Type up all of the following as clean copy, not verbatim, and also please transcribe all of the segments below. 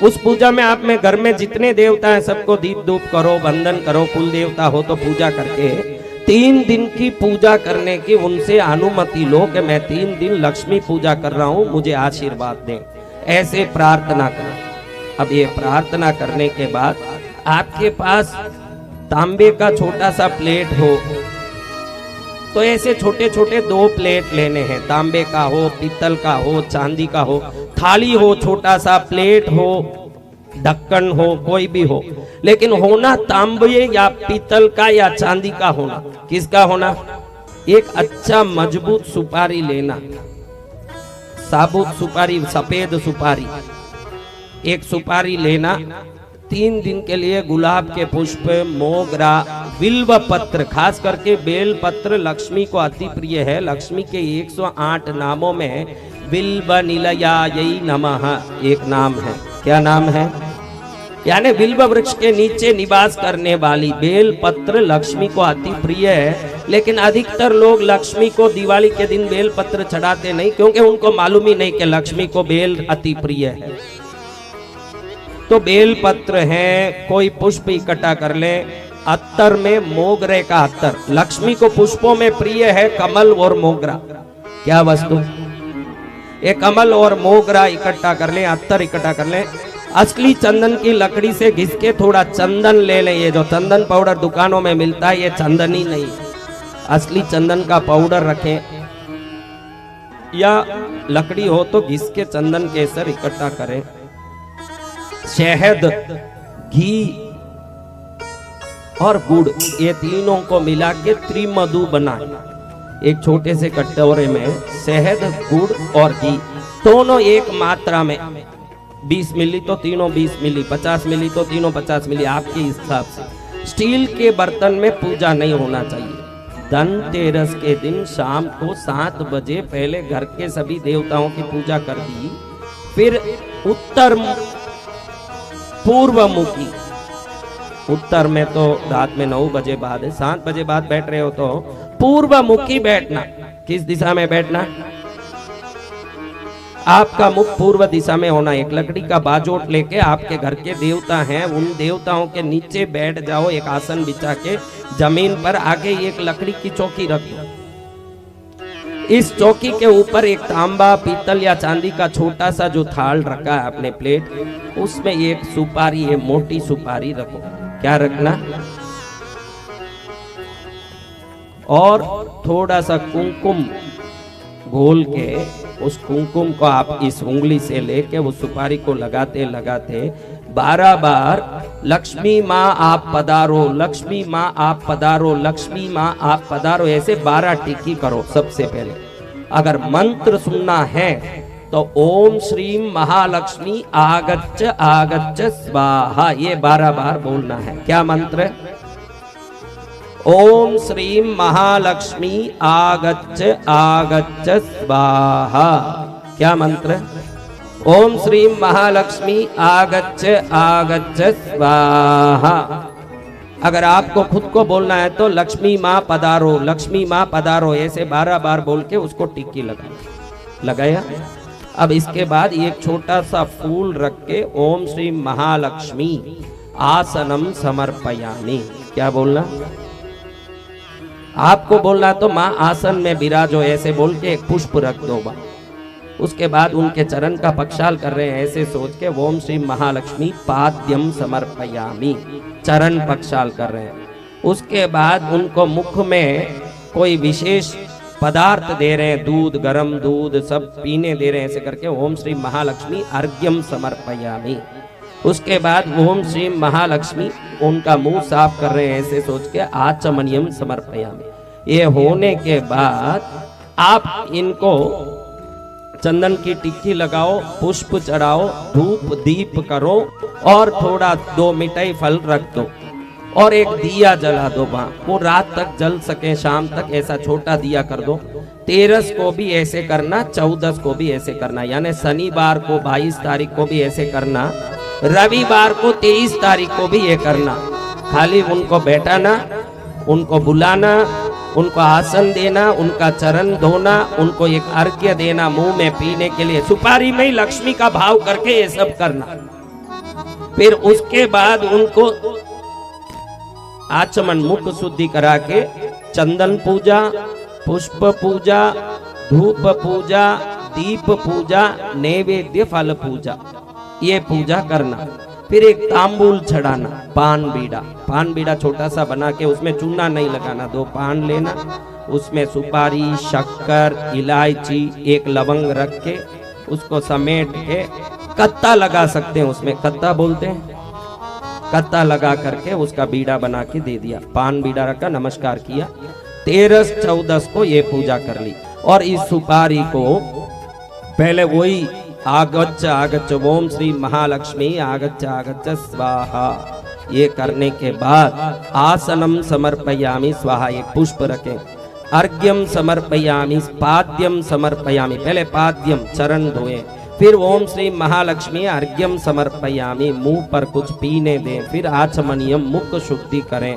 उस पूजा में आप में घर में जितने देवता हैं सबको दीप धूप करो, वंदन करो, कुल देवता हो तो पूजा करके 3 दिन की पूजा करने की उनसे अनुमति लो कि मैं 3 दिन लक्ष्मी पूजा कर रहा हूं, मुझे आशीर्वाद दें, ऐसे प्रार्थना करो। अब ये प्रार्थना करने के बाद आपके पास तांबे का छोटा सा प्लेट हो तो ऐसे छोटे छोटे 2 प्लेट लेने हैं, तांबे का हो, पीतल का हो, चांदी का हो, थाली हो, छोटा सा प्लेट हो, ढक्कन हो, कोई भी हो, लेकिन होना तांबे या पीतल का या चांदी का होना। किसका होना? एक अच्छा मजबूत सुपारी लेना, साबुत सुपारी, सफेद सुपारी, एक सुपारी लेना। 3 दिन के लिए गुलाब के पुष्प, मोगरा, बिल्व पत्र, खास करके बेल पत्र लक्ष्मी को अति प्रिय है। लक्ष्मी के 108 नामों में बिल्व निलयायै नमः एक नाम है। क्या नाम है? यानी बिल्व वृक्ष के नीचे निवास करने वाली बेल पत्र लक्ष्मी को अति प्रिय है। लेकिन अधिकतर लोग लक्ष्मी को दिवाली के दिन बेल पत्र चढ़ाते नहीं, क्योंकि उनको मालूम ही नहीं कि लक्ष्मी को बेल अति प्रिय है। तो बेल पत्र है, कोई पुष्प इकट्ठा कर ले। अत्तर में मोगरे का अत्तर, लक्ष्मी को पुष्पों में प्रिय है कमल और मोगरा। क्या वस्तु? ये कमल और मोगरा इकट्ठा कर ले, अत्तर इकट्ठा कर ले। असली चंदन की लकड़ी से घिस के थोड़ा चंदन ले लें। ये जो चंदन पाउडर दुकानों में मिलता है ये चंदन ही नहीं, असली चंदन का पाउडर रखें, या लकड़ी हो तो घिस के चंदन केसर इकट्ठा करें। शहद, घी और गुड़, ये तीनों को मिला के त्रिमधु बनाए। एक छोटे से कटोरे में शहद, गुड़ और घी दोनों एक मात्रा में, 20 मिली तो तीनों 20 मिली, 50 मिली तो तीनों 50 मिली, आपके हिसाब से। स्टील के बर्तन में पूजा नहीं होना चाहिए। धनतेरस के दिन शाम को 7 बजे पहले घर के सभी देवताओं की पूजा कर दी, फिर उत्तर पूर्वमुखी, उत्तर में तो रात में 9 बजे बाद है, 7 बजे बाद बैठ रहे हो तो पूर्वमुखी बैठना। किस दिशा में बैठना? आपका मुख पूर्व दिशा में होना। एक लकड़ी का बाजोट लेके आपके घर के देवता हैं, उन देवताओं के नीचे बैठ जाओ, एक आसन बिछा के जमीन पर। आगे एक लकड़ी की चौकी रख दो। इस चौकी के ऊपर एक तांबा, पीतल या चांदी का छोटा सा जो थाल रखा है अपने प्लेट, उसमें एक सुपारी है, मोटी सुपारी रखो। क्या रखना? और थोड़ा सा कुमकुम घोल के उस कुमकुम को आप इस उंगली से लेके उस सुपारी को लगाते लगाते 12 बार लक्ष्मी माँ आप पधारो, लक्ष्मी माँ आप पधारो, लक्ष्मी माँ आप पधारो, ऐसे 12 टिक्की करो। सबसे पहले अगर मंत्र सुनना है तो ओम श्रीम महालक्ष्मी आगच्छ आगच्छ स्वाहा, ये 12 बार बोलना है। क्या मंत्र? ओम श्रीम महालक्ष्मी आगच्छ आगच्छ स्वाहा। क्या मंत्र? ओम श्रीम महालक्ष्मी आगच्छ आगच्छ स्वाहा। अगर आपको खुद को बोलना है तो लक्ष्मी माँ पधारो, लक्ष्मी माँ पधारो, ऐसे 12 बार बोल के उसको टिक्की लगाया। अब इसके बाद एक छोटा सा फूल रख के ओम श्री महालक्ष्मी आसनम समर्पयामि। क्या बोलना? आपको बोलना तो माँ आसन में विराजो, ऐसे बोल के एक पुष्प रख दो। उसके बाद उनके चरण का पक्षाल कर रहे हैं, ऐसे सोच के ओम श्री महालक्ष्मी पाद्यम समर्पयामि, चरण पक्षाल कर रहे हैं। उसके बाद उनको मुख में कोई विशेष पदार्थ दे रहे हैं, दूध, गरम दूध सब पीने दे रहे हैं, ऐसे करके ओम श्री महालक्ष्मी अर्घ्यम समर्पयामि। उसके बाद ओम श्री महालक्ष्मी उनका मुंह साफ कर रहे हैं, ऐसे सोच के आचमनियम समर्पयामि। ये होने के बाद आप इनको चंदन की टिक्की लगाओ, पुष्प चढ़ाओ, धूप दीप करो और थोड़ा 2 मिठाई फल रख दो और एक दिया जला दो। वहां वो रात तक जल सके, शाम तक ऐसा छोटा दिया कर दो। 13 को भी ऐसे करना, 14 को भी ऐसे करना, यानी शनिवार को 22 तारीख को भी ऐसे करना, रविवार को 23 तारीख को भी ये करना। खाली उनको बैठाना, उनको बुलाना, उनको आसन देना, उनका चरण धोना, उनको एक अर्घ्य देना मुंह में पीने के लिए, सुपारी में ही लक्ष्मी का भाव करके ये सब करना। फिर उसके बाद उनको आचमन मुख शुद्धि करा के चंदन पूजा, पुष्प पूजा, धूप पूजा, दीप पूजा, नैवेद्य फल पूजा, ये पूजा करना। फिर एक तांबूल चढ़ाना, पान बीड़ा छोटा सा बना के उसमें चूना नहीं लगाना, 2 पान लेना, उसमें सुपारी, शक्कर, इलायची, एक लवंग रख के उसको समेट के कत्ता लगा सकते हैं, उसमें कत्ता बोलते हैं, कत्ता लगा करके उसका बीड़ा बना के दे दिया, पान बीड़ा रखा, नमस्कार किया। 13-14 को ये पूजा कर ली। और इस सुपारी को पहले वही आगच्छ ओम श्री महालक्ष्मी आगच्छ स्वाहा, ये करने के बाद आसनम समर्पयामि स्वाहा, ये पुष्प रखें। अर्घ्यम समर्पयामि, पाद्यम समर्पयामि, पहले पाद्यम चरण धोए, फिर ओम श्री महालक्ष्मी अर्घ्यम समर्पयामि, मुंह पर कुछ पीने दें, फिर आचमनियम मुख शुद्धि करें।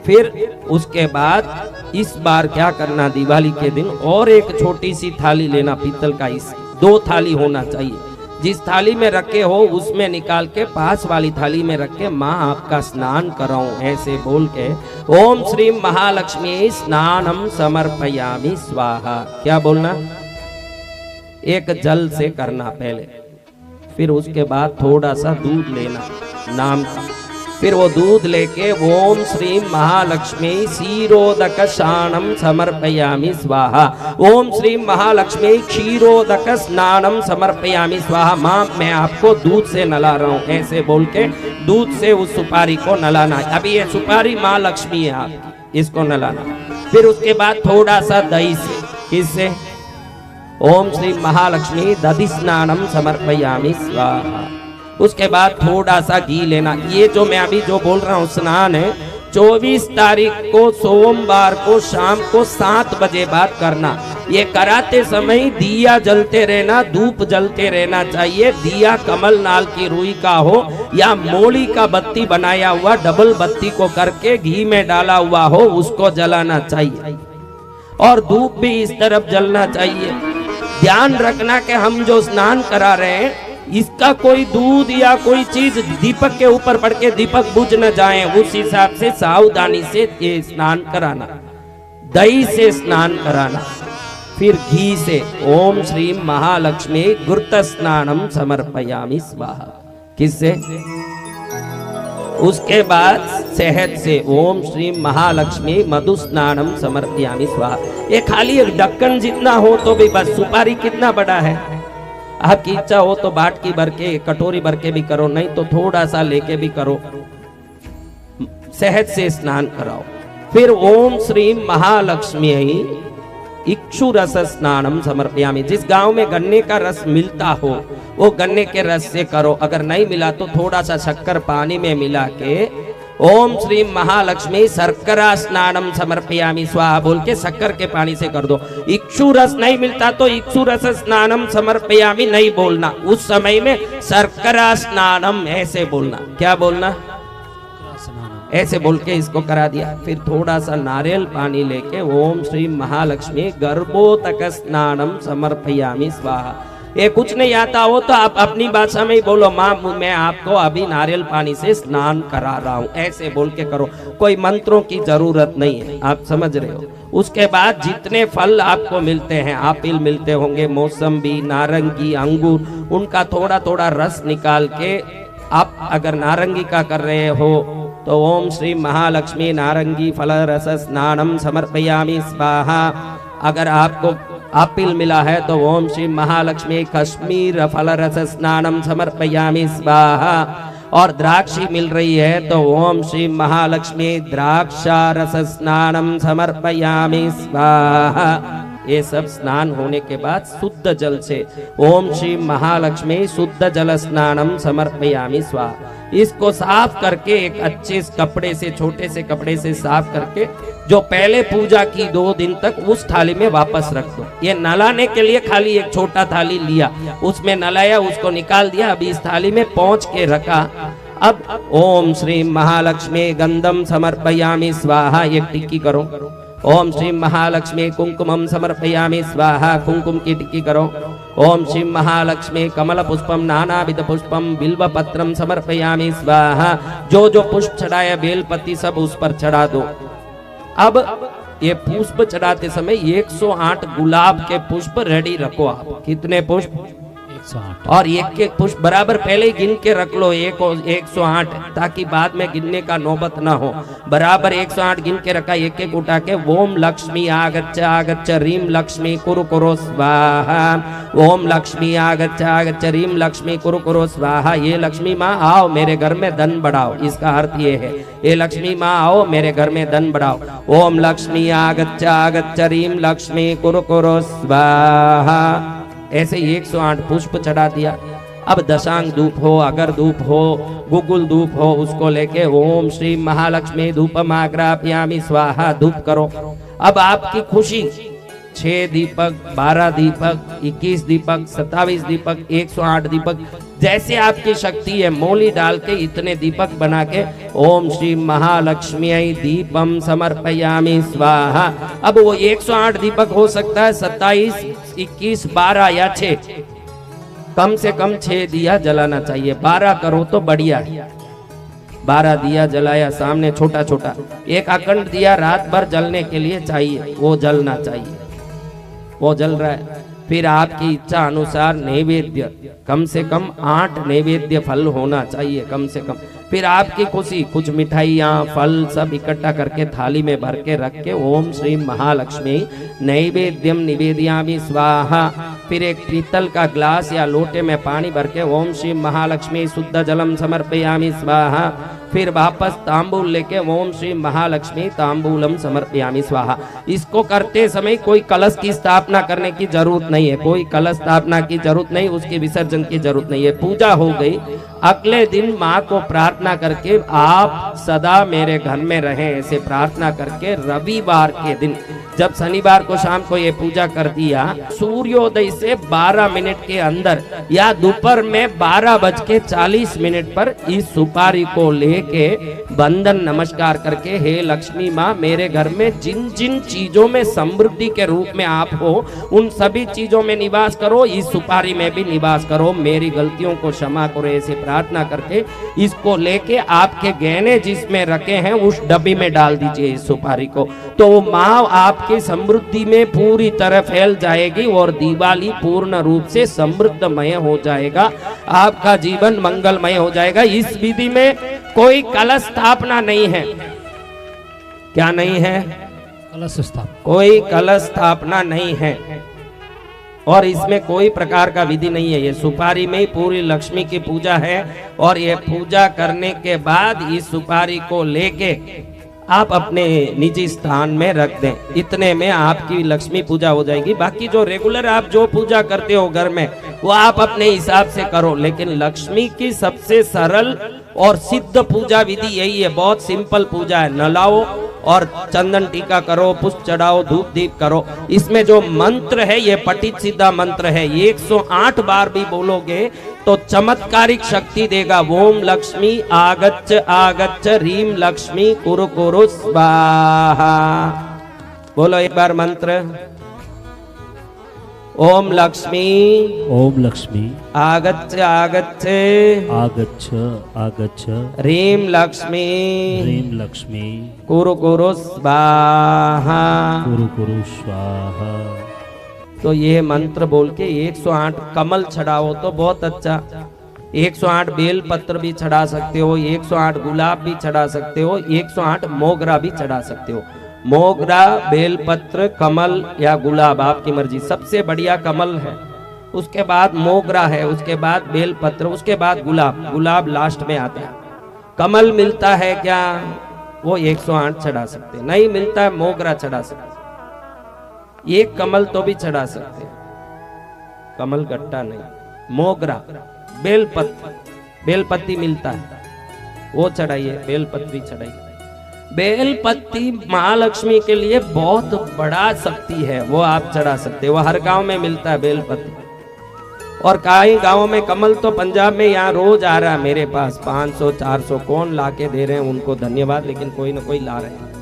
फिर उसके बाद इस बार क्या करना, दिवाली के दिन और एक छोटी सी थाली लेना पीतल का, इस 2 थाली होना चाहिए, जिस थाली में रखे हो उसमें निकाल के पास वाली थाली में रख के माँ आपका स्नान कराऊं, ऐसे बोल के ओम श्री महालक्ष्मी स्नानम समर्पयामि स्वाहा, क्या बोलना, एक जल से करना पहले। फिर उसके बाद थोड़ा सा दूध लेना नाम का, फिर वो दूध लेके ओम श्री महालक्ष्मी क्षीरोदक शानम समर्पयामि स्वाहा, ओम श्री महालक्ष्मी क्षीरोदक स्नानम समर्पयामि स्वाहा, माँ मैं आपको दूध से नला रहा हूँ, ऐसे बोल के दूध से उस सुपारी को नलाना। अभी ये सुपारी माँ लक्ष्मी है, आप इसको नलाना। फिर उसके बाद थोड़ा सा दही से, किससे, ओम श्री महालक्ष्मी दधि स्नानम समर्पयामि स्वाहा। उसके बाद थोड़ा सा घी लेना। ये जो मैं अभी जो बोल रहा हूँ स्नान है 24 तारीख को सोमवार को शाम को 7 बजे बाद करना। ये कराते समय दिया जलते रहना, धूप जलते रहना चाहिए। दिया कमल नाल की रुई का हो या मोली का बत्ती बनाया हुआ डबल बत्ती को करके घी में डाला हुआ हो, उसको जलाना चाहिए। और धूप भी इस तरफ जलना चाहिए। ध्यान रखना कि हम जो स्नान करा रहे हैं इसका कोई दूध या कोई चीज दीपक के ऊपर पड़ के दीपक बुझ न जाए, उस हिसाब से सावधानी से ये स्नान कराना। दही से स्नान कराना, फिर घी से ओम श्री महालक्ष्मी गुरुत स्नानम समर्पयामि स्वाहा। किससे? उसके बाद शहद से ओम श्री महालक्ष्मी मधु स्नानम समर्पयामि स्वाहा। ये खाली एक ढक्कन जितना हो तो भी बस। सुपारी कितना बड़ा है, आपकी इच्छा हो तो बाट की भर के कटोरी भर के भी करो, नहीं तो थोड़ा सा लेके भी करो। शहद से स्नान कराओ। फिर ओम श्री महालक्ष्मी इक्षु रस स्नानम समर्पयामि। जिस गांव में गन्ने का रस मिलता हो वो गन्ने के रस से करो। अगर नहीं मिला तो थोड़ा सा शक्कर पानी में मिला के ओम श्री महालक्ष्मी शर्करा स्नानम समर्पयामि स्वाहा बोल के शक्कर के पानी से कर दो। इक्षु रस नहीं मिलता तो इक्षु रस स्नानम समर्पयामि नहीं बोलना, उस समय में शर्करा स्नानम ऐसे बोलना। क्या बोलना? ऐसे बोल के इसको करा दिया। फिर थोड़ा सा नारियल पानी लेके ओम श्री महालक्ष्मी गर्भोतक स्नानम समर्पयामि स्वाहा। ये कुछ नहीं आता हो तो आप अपनी भाषा में ही बोलो, माँ मैं आपको अभी नारियल पानी से स्नान करा रहा हूँ, ऐसे बोल के करो। कोई मंत्रों की जरूरत नहीं है, आप समझ रहे हो। उसके बाद जितने फल आपको मिलते हैं, एप्पल मिलते होंगे, मौसम्बी, नारंगी, अंगूर, उनका थोड़ा थोड़ा रस निकाल के आप अगर नारंगी का कर रहे हो तो ओम श्री महालक्ष्मी नारंगी फल रस स्नानम समर्पयामि स्वाहा। अगर आपको एप्पल मिला है तो ओम श्री महालक्ष्मी कश्मीर फल रस स्नानम समर्पयामि स्वाहा। और द्राक्षी मिल रही है तो ओम श्री महालक्ष्मी द्राक्षा रस स्नानम समर्पयामि स्वाहा। ये सब स्नान होने के बाद शुद्ध जल से ओम श्री महालक्ष्मी शुद्ध जल स्नानम समर्पयामि स्वाहा। इसको साफ करके एक अच्छे कपड़े से, छोटे से कपड़े से साफ करके जो पहले पूजा की 2 दिन तक उस थाली में वापस रख दो। ये नलाने के लिए खाली एक छोटा थाली लिया, उसमें नलाया, उसको निकाल दिया, अभी इस थाली में पहुंच के रखा। अब ओम श्री महालक्ष्मी गंधम समर्पयामि स्वाहा, एक टिक्की करो। ओम श्री महालक्ष्मी कुंकुमम समर्पयामि स्वाहा, कुंकुम की टिक्की करो। ओम श्री महालक्ष्मी कमल पुष्पम नानाविध पुष्पम बिल्व पत्रम समर्पयामि स्वाहा। जो जो पुष्प चढ़ाया बेलपत्ती सब उस पर चढ़ा दो। अब ये पुष्प चढ़ाते समय 108 गुलाब के पुष्प रेडी रखो। आप कितने पुष्प? 108। और एक एक पुष्प बराबर पहले ही गिन के रख लो, 108, ताकि बाद में गिनने का नौबत ना हो। बराबर 108 गिन के रखा, एक एक उठा के ओम लक्ष्मी आगच्छ आगच्छ रीम लक्ष्मी कुरु कुरु स्वाहा। ओम लक्ष्मी आगच्छ आगच्छ रीम लक्ष्मी कुरु कुरु स्वाहा। ये लक्ष्मी माँ आओ मेरे घर में धन बढ़ाओ, इसका अर्थ ये है। ये लक्ष्मी माँ आओ मेरे घर में धन बढ़ाओ। ओम लक्ष्मी आगच्छ आगच्छ रीम लक्ष्मी कुरु कुरु स्वाहा। ऐसे 108 पुष्प चढ़ा दिया। अब दशांग धूप हो, अगर धूप हो, गुगुल धूप हो, उसको लेके ओम श्री महालक्ष्मी धूपम आग्रापयामि स्वाहा धूप करो। अब आपकी खुशी 6 दीपक, 12 दीपक, 21 दीपक, 27 दीपक, 108 दीपक, जैसे आपकी शक्ति है मोली डाल के इतने दीपक बना के ओम श्री महालक्ष्मी दीपम समर्पयामि स्वाहा। अब वो 108 दीपक हो सकता है 27, 21, 12 या 6, कम से कम 6 दिया जलाना चाहिए। 12 करो तो बढ़िया। 12 दिया जलाया सामने छोटा छोटा, एक अखंड दिया रात भर जलने के लिए चाहिए, वो जलना चाहिए, वो जल रहा है। फिर आपकी इच्छा अनुसार नैवेद्य कम से कम 8 नैवेद्य फल होना चाहिए कम से कम। फिर आपकी खुशी कुछ मिठाइयाँ फल सब इकट्ठा करके थाली में भर के रख के ओम श्री महालक्ष्मी नैवेद्यम निवेदयामि स्वाहा। फिर एक पीतल का ग्लास या लोटे में पानी भर के ओम श्री महालक्ष्मी शुद्ध जलम समर्पयामि स्वाहा। फिर वापस तांबूल लेके ओम श्री महालक्ष्मी तांबूलम समर्पयामि स्वाहा। इसको करते समय कोई कलश की स्थापना करने की जरूरत नहीं है, कोई कलश स्थापना की जरूरत नहीं, उसकी विसर्जन की जरूरत नहीं है। पूजा हो गई। अगले दिन माँ को प्रार्थना करके आप सदा मेरे घर में रहें ऐसे प्रार्थना करके रविवार के दिन जब शनिवार को शाम को ये पूजा कर दिया, सूर्योदय से 12 मिनट के अंदर या दोपहर में 12:40 पर इस सुपारी को लेके बंदन नमस्कार करके हे लक्ष्मी माँ मेरे घर में जिन जिन चीजों में समृद्धि के रूप में आप हो उन सभी चीजों में निवास करो, इस सुपारी में भी निवास करो, मेरी गलतियों को क्षमा करो ऐसे प्रार्थना करके इसको लेके आपके गहने जिसमें रखे हैं उस डब्बी में डाल दीजिए इस सुपारी को। तो माँ आपकी समृद्धि में पूरी तरह फैल जाएगी और दिवाली पूर्ण रूप से समृद्धमय हो जाएगा, आपका जीवन मंगलमय हो जाएगा। इस विधि में कोई कलश स्थापना नहीं है। क्या नहीं है? कलश स्थापना। कोई कलश स्थापना नहीं है और इसमें कोई प्रकार का विधि नहीं है। ये सुपारी में ही पूरी लक्ष्मी की पूजा है और ये पूजा करने के बाद इस सुपारी को लेके आप अपने निजी स्थान में रख दें, इतने में आपकी लक्ष्मी पूजा हो जाएगी। बाकी जो रेगुलर आप जो पूजा करते हो घर में वो आप अपने हिसाब से करो, लेकिन लक्ष्मी की सबसे सरल और सिद्ध पूजा विधि यही है। बहुत सिंपल पूजा है। नलाओ और चंदन टीका करो, पुष्प चढ़ाओ, धूप दीप करो। इसमें जो मंत्र है ये पठित सीधा मंत्र है, 108 बार भी बोलोगे तो चमत्कारिक शक्ति देगा। ओम लक्ष्मी आगच्छ आगच्छ रीम लक्ष्मी कुरु कुरु स्वाहा। बोलो एक बार मंत्र। ओम लक्ष्मी आगच्छ आगच्छ आगच्छ आगच्छ रीम लक्ष्मी कुरु कुरु स्वाहा। तो ये मंत्र बोल के 108 कमल चढ़ाओ तो बहुत अच्छा। 108 बेल पत्र भी चढ़ा सकते हो, 108 गुलाब भी चढ़ा सकते हो, 108 मोगरा भी चढ़ा सकते हो। मोगरा, बेलपत्र, कमल या गुलाब आपकी मर्जी। सबसे बढ़िया कमल है, उसके बाद मोगरा है, उसके बाद बेलपत्र, उसके बाद गुलाब। गुलाब लास्ट में आता है। कमल मिलता है क्या? वो 108 चढ़ा सकते। नहीं मिलता है मोगरा चढ़ा सकते, एक कमल तो भी चढ़ा सकते, कमल गट्टा नहीं। मोगरा, बेलपत्र, बेलपत्ती मिलता है वो चढ़ाइए, बेलपत्री चढ़ाइए। बेलपत्ती महालक्ष्मी के लिए बहुत बड़ा शक्ति है, वो आप चढ़ा सकते हो। वो हर गांव में मिलता है बेलपत्ती। और कई गांवों में कमल तो पंजाब में यहाँ रोज आ रहा है मेरे पास, 500 400 कौन ला के दे रहे हैं उनको धन्यवाद, लेकिन कोई ना कोई ला रहे हैं।